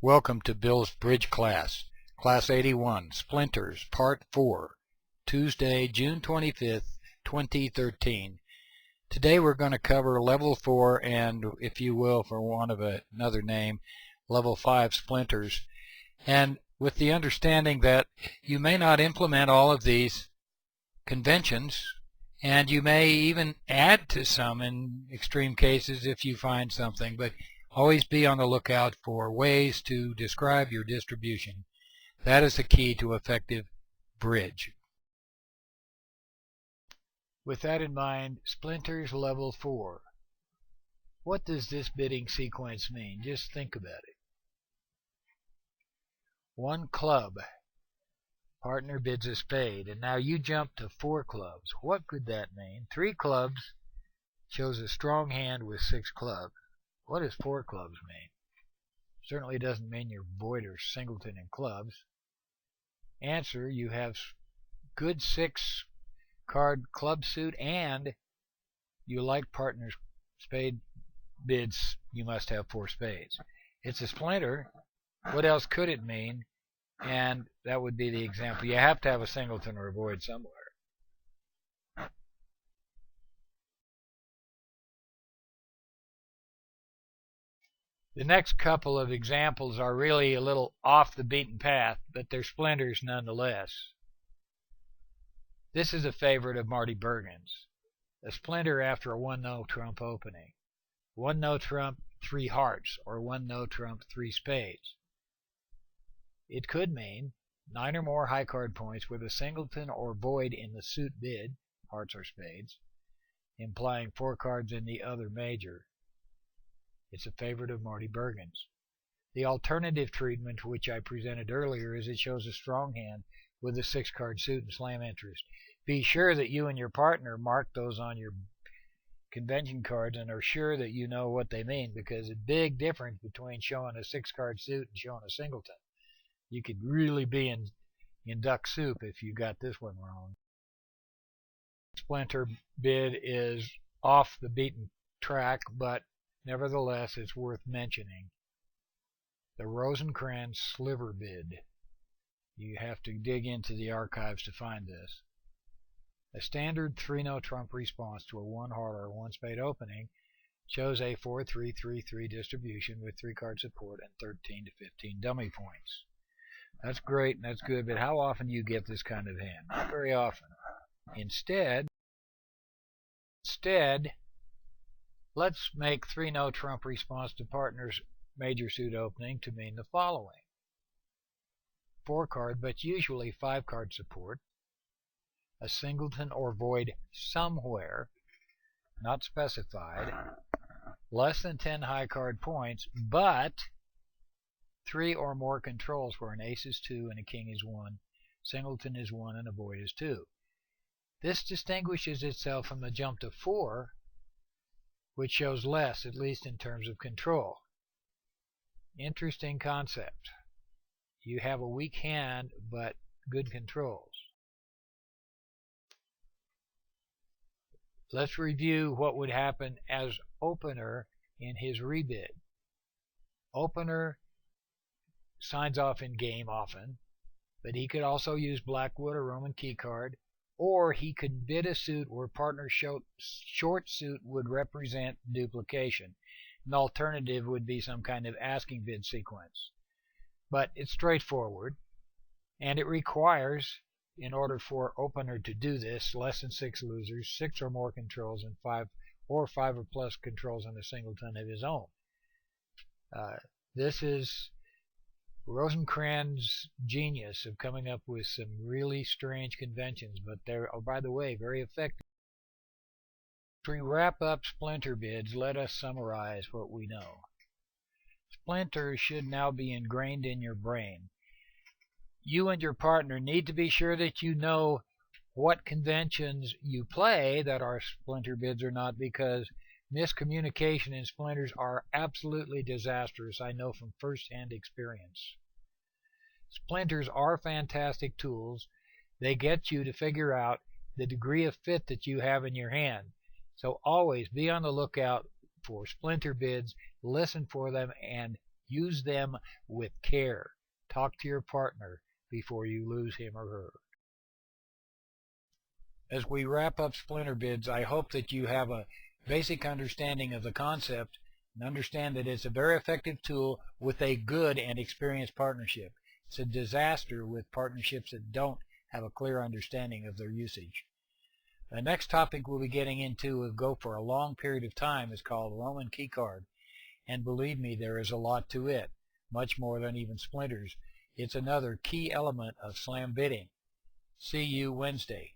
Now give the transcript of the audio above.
Welcome to Bill's Bridge class, Class 81, Splinters, Part 4, Tuesday, June 25th, 2013. Today we're going to cover Level 4 and, if you will, for want of another name, Level 5 Splinters, and with the understanding that you may not implement all of these conventions, and you may even add to some in extreme cases if you find something, but always be on the lookout for ways to describe your distribution. That is the key to effective bridge. With that in mind, Splinters Level 4. What does this bidding sequence mean? Just think about it. One club. Partner bids a spade, and now you jump to 4 clubs. What could that mean? 3 clubs shows a strong hand with 6 clubs. What does 4 clubs mean? Certainly doesn't mean you're void or singleton in clubs. Answer, you have good 6-card club suit and you like partner's spade bids, you must have 4 spades. It's a splinter. What else could it mean? And that would be the example. You have to have a singleton or a void somewhere. The next couple of examples are really a little off the beaten path, but they're splinters nonetheless. This is a favorite of Marty Bergen's. A splinter after a 1-no trump opening. 1-no trump, 3 hearts, or 1-no trump, 3 spades. It could mean 9 or more high card points with a singleton or void in the suit bid, hearts or spades, implying 4 cards in the other major. It's a favorite of Marty Bergen's. The alternative treatment, which I presented earlier, is it shows a strong hand with a 6-card suit and slam interest. Be sure that you and your partner mark those on your convention cards and are sure that you know what they mean, because a big difference between showing a 6-card suit and showing a singleton. You could really be in duck soup if you got this one wrong. Splinter bid is off the beaten track, but nevertheless it's worth mentioning. The Rosencrantz sliver bid. You have to dig into the archives to find this. A standard 3-no trump response to a 1-heart or 1-spade opening shows a 4-3-3-3 distribution with 3-card support and 13 to 15 dummy points. That's great and that's good, but how often do you get this kind of hand? Not very often. Instead, let's make 3-no trump response to partner's major suit opening to mean the following. 4-card, but usually 5-card support, a singleton or void somewhere, not specified, less than 10 high card points, but 3 or more controls where an ace is 2 and a king is 1, singleton is 1 and a void is 2. This distinguishes itself from the jump to 4, which shows less, at least in terms of control. Interesting concept. You have a weak hand, but good controls. Let's review what would happen as opener in his rebid. Opener signs off in game often, but he could also use Blackwood or Roman keycard, or he could bid a suit where partner's short suit would represent duplication. An alternative would be some kind of asking bid sequence. But it's straightforward, and it requires, in order for opener to do this, less than 6 losers, 6 or more controls, and 5 or plus controls on a singleton of his own. This is Rosencrantz's genius of coming up with some really strange conventions, but they're, oh, by the way, very effective. As we wrap up splinter bids, let us summarize what we know. Splinters should now be ingrained in your brain. You and your partner need to be sure that you know what conventions you play that are splinter bids or not, because miscommunication in splinters are absolutely disastrous. I know from first-hand experience. Splinters are fantastic tools. They get you to figure out the degree of fit that you have in your hand. So always be on the lookout for splinter bids, listen for them, and Use them with care. Talk to your partner before you lose him or her. As we wrap up splinter bids, I hope that you have a basic understanding of the concept and understand that it's a very effective tool with a good and experienced partnership. It's a disaster with partnerships that don't have a clear understanding of their usage. The next topic we'll be getting into will go for a long period of time is called Roman keycard. And believe me, there is a lot to it, much more than even splinters. It's another key element of slam bidding. See you Wednesday.